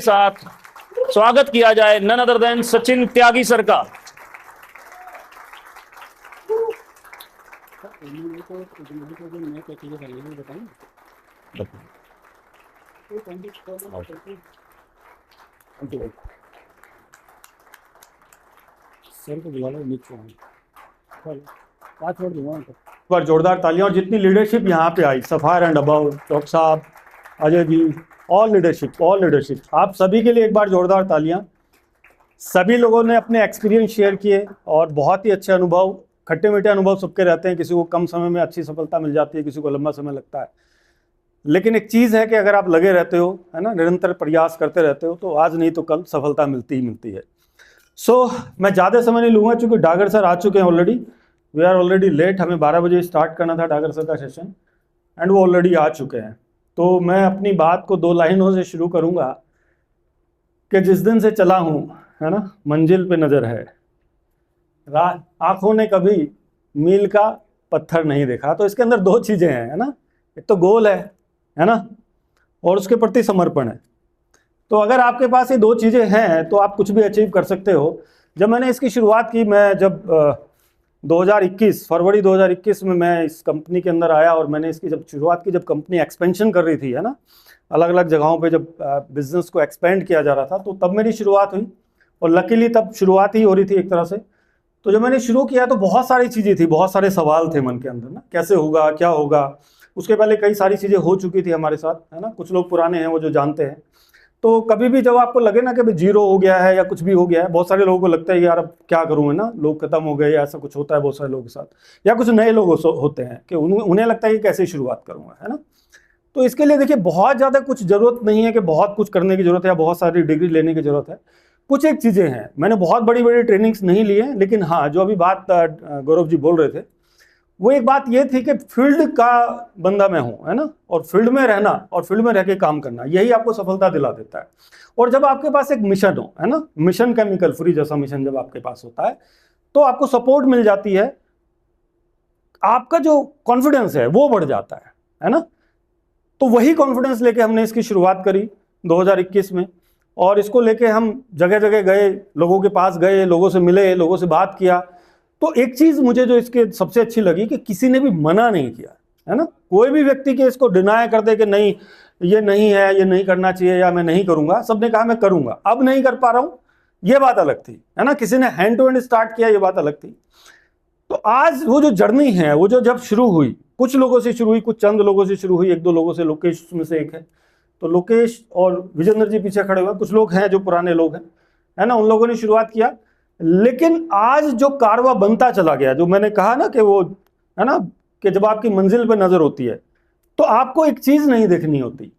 साथ स्वागत किया जाए नन अदर देन सचिन त्यागी सर का। पर जोरदार तालियां। और जितनी लीडरशिप यहाँ पे आई, सफायर एंड अबाउ, डॉक्टर साहब, अजय जी, ऑल लीडरशिप, आप सभी के लिए एक बार जोरदार तालियां। सभी लोगों ने अपने एक्सपीरियंस शेयर किए और बहुत ही अच्छे अनुभव, खट्टे मीठे अनुभव सबके रहते हैं। किसी को कम समय में अच्छी सफलता मिल जाती है, किसी को लंबा समय लगता है। लेकिन एक चीज़ है कि अगर आप लगे रहते हो, है ना, निरंतर प्रयास करते रहते हो, तो आज नहीं तो कल सफलता मिलती ही मिलती है। मैं ज़्यादा समय नहीं लूँगा क्योंकि डागर सर आ चुके हैं already. We are already late. हमें 12 बजे स्टार्ट करना था डागर सर का सेशन एंड वो ऑलरेडी आ चुके हैं। तो मैं अपनी बात को 2 लाइनों से शुरू करूँगा कि जिस दिन से चला हूँ, है ना, मंजिल पे नज़र है, आँखों ने कभी मील का पत्थर नहीं देखा। तो इसके अंदर 2 चीज़ें हैं, है ना। एक तो गोल है ना, और उसके प्रति समर्पण है। तो अगर आपके पास ये 2 चीज़ें हैं तो आप कुछ भी अचीव कर सकते हो। जब मैंने इसकी शुरुआत की, मैं जब 2021 फरवरी 2021 में मैं इस कंपनी के अंदर आया और मैंने इसकी जब शुरुआत की, जब कंपनी एक्सपेंशन कर रही थी, है ना, अलग अलग जगहों पे जब बिजनेस को एक्सपेंड किया जा रहा था, तो तब मेरी शुरुआत हुई। और लकीली तब शुरुआत ही हो रही थी एक तरह से। तो जब मैंने शुरू किया तो बहुत सारी चीज़ें थी, बहुत सारे सवाल थे मन के अंदर ना, कैसे होगा, क्या होगा। उसके पहले कई सारी चीज़ें हो चुकी थी हमारे साथ, है ना। कुछ लोग पुराने हैं, वो जो जानते हैं। तो कभी भी जब आपको लगे ना कि भाई जीरो हो गया है या कुछ भी हो गया है, बहुत सारे लोगों को लगता है यार अब क्या करूँ, है ना, लोग खत्म हो गए, या ऐसा कुछ होता है बहुत सारे लोगों के साथ, या कुछ नए लोग होते हैं कि उन्हें लगता है कि कैसे शुरुआत करूँगा, है ना। तो इसके लिए देखिए, बहुत ज़्यादा कुछ ज़रूरत नहीं है कि बहुत कुछ करने की ज़रूरत है या बहुत सारी डिग्री लेने की ज़रूरत है। कुछ एक चीज़ें हैं, मैंने बहुत बड़ी बड़ी ट्रेनिंग्स नहीं ली है, लेकिन हाँ, जो अभी बात गौरव जी बोल रहे थे, वो एक बात ये थी कि फील्ड का बंदा मैं हूँ, है ना, और फील्ड में रहना और फील्ड में रह के काम करना, यही आपको सफलता दिला देता है। और जब आपके पास एक मिशन हो, है ना, मिशन केमिकल फ्री जैसा मिशन जब आपके पास होता है, तो आपको सपोर्ट मिल जाती है, आपका जो कॉन्फिडेंस है वो बढ़ जाता है ना। तो वही कॉन्फिडेंस लेके हमने इसकी शुरुआत करी 2021 में, और इसको लेके हम जगह जगह गए, लोगों के पास गए, लोगों से मिले, लोगों से बात किया। तो एक चीज मुझे जो इसके सबसे अच्छी लगी कि किसी ने भी मना नहीं किया, है ना। कोई भी व्यक्ति के इसको डिनाई कर दे कि नहीं ये नहीं है, ये नहीं करना चाहिए, या मैं नहीं करूंगा, सबने कहा मैं करूंगा। अब नहीं कर पा रहा हूं, ये बात अलग थी, है ना। किसी ने हैंड टू हैंड स्टार्ट किया, ये बात अलग थी। तो आज वो जो जर्नी है, वो जो जब शुरू हुई, कुछ लोगों से शुरू हुई, कुछ चंद लोगों से शुरू हुई, 1-2 लोगों से, लोकेश में से एक है। तो लोकेश और विजेंद्र जी पीछे खड़े हुए, कुछ लोग हैं जो पुराने लोग हैं, है ना, उन लोगों ने शुरुआत किया। लेकिन आज जो कारवा बनता चला गया, जो मैंने कहा ना कि वो, है ना, कि जब आपकी मंजिल पे नजर होती है तो आपको एक चीज नहीं देखनी होती,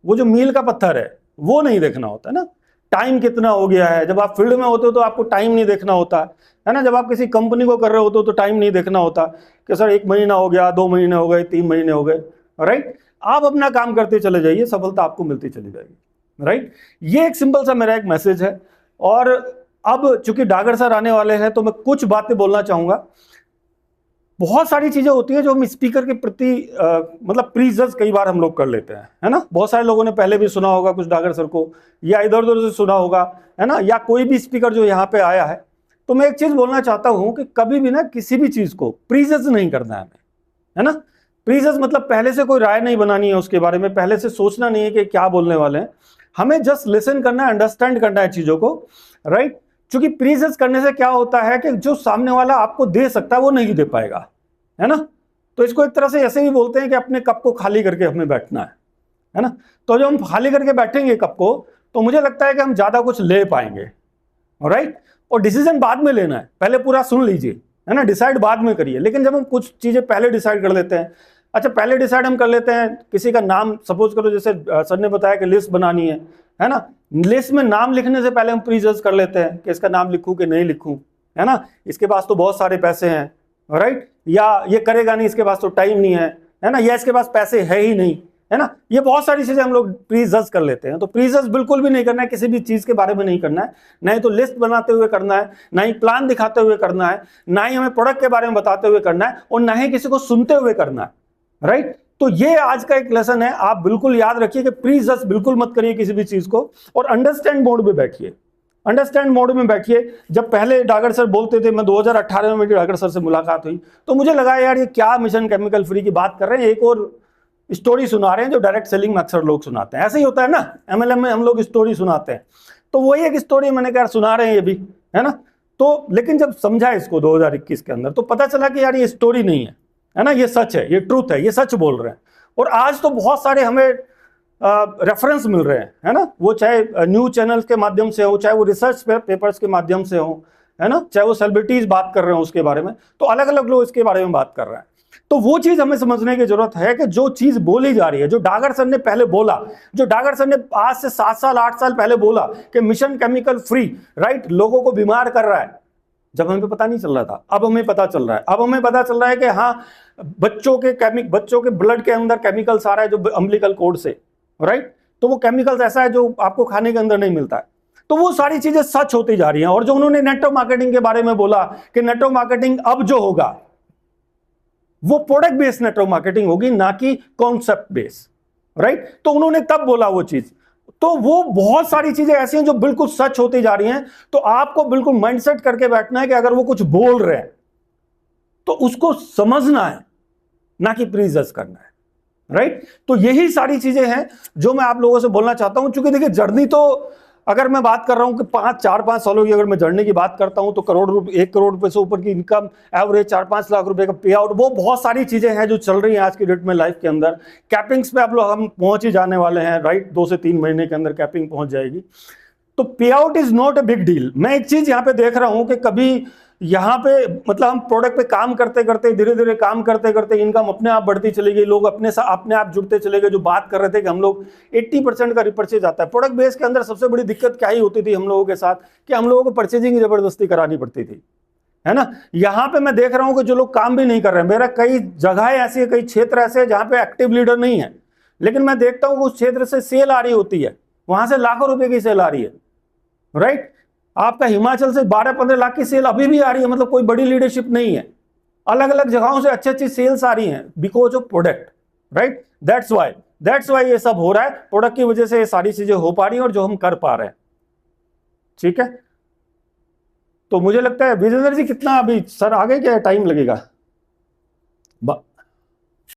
वो जो मील का पत्थर है वो नहीं देखना होता, है ना। टाइम कितना हो गया है, जब आप फील्ड में होते हो तो आपको टाइम नहीं देखना होता है ना। जब आप किसी कंपनी को कर रहे होते हो तो टाइम नहीं देखना होता कि सर 1 महीना हो गया, 2 महीने हो गए, 3 महीने हो गए, राइट। आप अपना काम करते चले जाइए, सफलता आपको मिलती चली जाएगी, राइट। ये एक सिंपल सा मेरा एक मैसेज है। और अब चूंकि डागर सर आने वाले हैं तो मैं कुछ बातें बोलना चाहूंगा। बहुत सारी चीजें होती है जो हम स्पीकर के प्रति मतलब प्रीजज कई बार हम लोग कर लेते हैं, है ना। बहुत सारे लोगों ने पहले भी सुना होगा कुछ डागर सर को, या इधर उधर से सुना होगा, है ना, या कोई भी स्पीकर जो यहाँ पे आया है। तो मैं एक चीज बोलना चाहता हूं कि कभी भी ना किसी भी चीज को प्रीजज नहीं करना है हमें, है ना। प्रीजज मतलब पहले से कोई राय नहीं बनानी है उसके बारे में, पहले से सोचना नहीं है कि क्या बोलने वाले हैं। हमें जस्ट लिसन करना है, अंडरस्टैंड करना है चीजों को, राइट। क्योंकि प्रीजज करने से क्या होता है कि जो सामने वाला आपको दे सकता है वो नहीं दे पाएगा, है ना। तो इसको एक तरह से ऐसे ही बोलते हैं कि अपने कप को खाली करके हमें बैठना है ना। तो जब हम खाली करके बैठेंगे कप को, तो मुझे लगता है कि हम ज्यादा कुछ ले पाएंगे, राइट। और डिसीजन बाद में लेना है, पहले पूरा सुन लीजिए, है ना, डिसाइड बाद में करिए। लेकिन जब हम कुछ चीजें पहले डिसाइड कर लेते हैं, अच्छा पहले डिसाइड हम कर लेते हैं किसी का नाम, सपोज करो जैसे सर ने बताया कि लिस्ट बनानी है ना। लिस्ट में नाम लिखने से पहले हम प्रीजज कर लेते हैं कि इसका नाम लिखूं कि नहीं लिखूं, है ना, इसके पास तो बहुत सारे पैसे हैं, राइट, या ये करेगा नहीं, इसके पास तो टाइम नहीं है ना, या इसके पास पैसे है ही नहीं, है ना। ये बहुत सारी चीजें हम लोग प्रीजज कर लेते हैं। तो प्रीजज बिल्कुल भी नहीं करना है, किसी भी चीज के बारे में नहीं करना है। ना ही तो लिस्ट बनाते हुए करना है, ना ही प्लान दिखाते हुए करना है, ना ही हमें प्रोडक्ट के बारे में बताते हुए करना है, और ना ही किसी को सुनते हुए करना है, राइट। तो ये आज का एक लेसन है, आप बिल्कुल याद रखिए कि प्री जज बिल्कुल मत करिए किसी भी चीज को, और अंडरस्टैंड मोड में बैठिए। अंडरस्टैंड मोड में बैठिए। जब पहले डागर सर बोलते थे, मैं 2018 में मेरी डागर सर से मुलाकात हुई, तो मुझे लगा यार ये क्या मिशन केमिकल फ्री की बात कर रहे हैं, एक और स्टोरी सुना रहे हैं जो डायरेक्ट सेलिंग में अक्सर लोग सुनाते हैं। ऐसे ही होता है ना, एमएलएम में हम लोग स्टोरी सुनाते हैं, तो वही एक स्टोरी मैंने कहा सुना रहे हैं ये भी, है ना। तो लेकिन जब समझा इसको 2021 के अंदर, तो पता चला कि यार ये स्टोरी नहीं है ना, ये सच है, ये ट्रूथ है, ये सच बोल रहे हैं। और आज तो बहुत सारे हमें रेफरेंस मिल रहे हैं, है ना, वो चाहे न्यूज चैनल के माध्यम से हो, चाहे वो रिसर्च पेपर्स के माध्यम से हो, है ना, चाहे वो सेलिब्रिटीज बात कर रहे हो उसके बारे में, तो अलग अलग लोग इसके बारे में बात कर रहे हैं। तो वो चीज हमें समझने की जरूरत है कि जो चीज बोली जा रही है, जो डागर सर ने पहले बोला, जो डागर सर ने आज से 7 साल 8 साल पहले बोला कि मिशन केमिकल फ्री, राइट, लोगों को बीमार कर रहा है, जब हमें पता नहीं चल रहा था, अब हमें पता चल रहा है। अब हमें पता चल रहा है कि हाँ, बच्चों के ब्लड के अंदर केमिकल्स आ रहा है जो अम्बिलिकल कोड से, राइट, तो वो केमिकल्स ऐसा है जो आपको खाने के अंदर नहीं मिलता है। तो वो सारी चीजें सच होती जा रही हैं। और जो उन्होंने नेटवर्क मार्केटिंग के बारे में बोला कि नेटवर्क मार्केटिंग अब जो होगा वो प्रोडक्ट बेस्ड नेटवर्क मार्केटिंग होगी, ना कि कॉन्सेप्ट बेस्ड, राइट, तो उन्होंने तब बोला वो चीज। तो वो बहुत सारी चीजें ऐसी हैं जो बिल्कुल सच होती जा रही हैं। तो आपको बिल्कुल माइंडसेट करके बैठना है कि अगर वो कुछ बोल रहे हैं तो उसको समझना है, ना कि प्रीजस करना है, राइट। तो यही सारी चीजें हैं जो मैं आप लोगों से बोलना चाहता हूं। चूंकि देखिए जर्नी तो, अगर मैं बात कर रहा हूं कि 4-5 सालों की अगर मैं जर्नी की बात करता हूं, तो 1 करोड़ रुपए से ऊपर की इनकम, एवरेज 4-5 लाख रुपए का पे आउट, वो बहुत सारी चीजें हैं जो चल रही हैं आज की डेट में लाइफ के अंदर। कैपिंग्स पे आप लोग हम पहुंच ही जाने वाले हैं, राइट, 2 से 3 महीने के अंदर कैपिंग पहुंच जाएगी। तो पे out is not a big deal. मैं एक चीज यहां पे देख रहा हूं कि कभी यहाँ पे मतलब हम प्रोडक्ट पे काम करते करते, धीरे धीरे काम करते करते इनकम अपने आप बढ़ती चली गई, लोग अपने आप जुड़ते चले गए। जो बात कर रहे थे कि हम लोग 80% का रिपर्चेज आता है प्रोडक्ट बेस के अंदर, सबसे बड़ी दिक्कत क्या ही होती थी हम लोगों के साथ कि हम लोगों को परचेजिंग जबरदस्ती करानी पड़ती थी, है ना। यहाँ पे मैं देख रहा हूँ कि जो लोग काम भी नहीं कर रहे हैं, मेरा कई जगह ऐसी है, कई क्षेत्र ऐसे हैं जहाँ पे एक्टिव लीडर नहीं है, लेकिन मैं देखता हूँ कि उस क्षेत्र से सेल आ रही होती है, वहां से लाखों रुपए की सेल आ रही है, राइट। आपका हिमाचल से 12-15 लाख की सेल अभी भी आ रही है, मतलब कोई बड़ी लीडरशिप नहीं है। अलग अलग जगहों से अच्छी अच्छी सेल्स आ रही हैं because of product, right. That's why ये सब हो रहा है, प्रोडक्ट की वजह से ये सारी चीजें हो पा रही हैं और जो हम कर पा रहे हैं, ठीक है। तो मुझे लगता है विजेंद्र जी कितना अभी सर आगे क्या टाइम लगेगा?